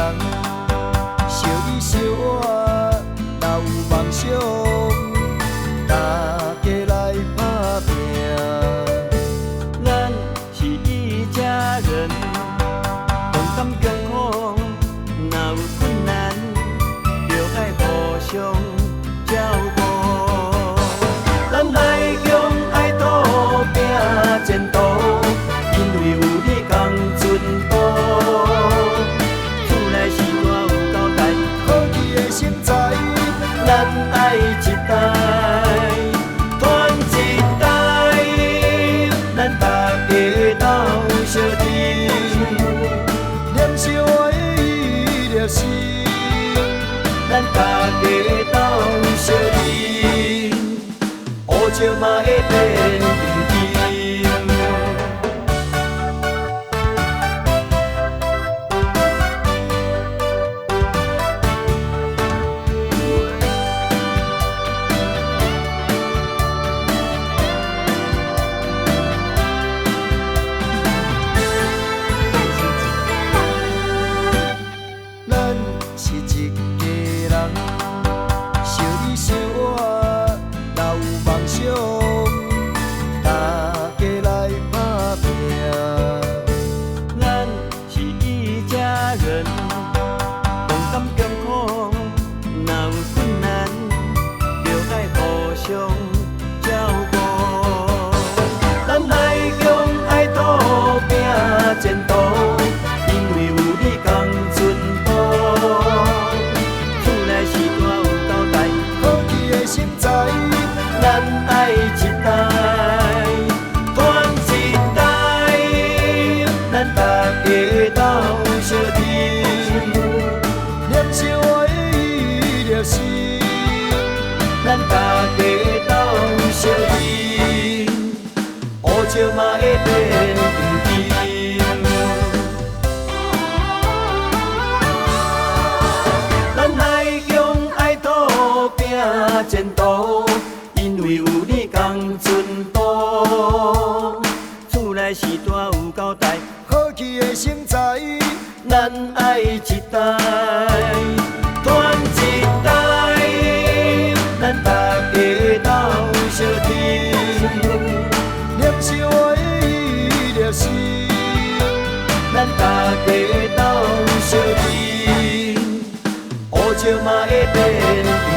人，相依相爱，若有梦想，大家来打拼。咱是一家人，同甘共苦，若有困难，就爱互相照顾。咱爱向爱赌拼前途，因为有你共阵步。厝内时代有交代，好奇的成才，咱爱一代传一代，咱大家斗相甜。念小我的伊就是咱大家斗相认，乌石嘛会变黄金。咱是一家人，相依相爱，若有梦想，大家来打拼。咱是一家人，同甘共苦，若有困难，就爱互相照顾。咱爱向爱赌拼前途，因为有你共阵步。厝内时代有交代，好奇的成才，咱爱一代传一代，咱大家斗相甜。念小我的伊就是咱大家斗相认，乌石嘛会变黄金。咱爱向爱赌拼前途，因为有你共阵步。厝内时代有交代，好奇的成才，咱爱一代传一代，咱大家斗相甜。念小我的伊就是咱大家斗相认，乌石嘛会变黄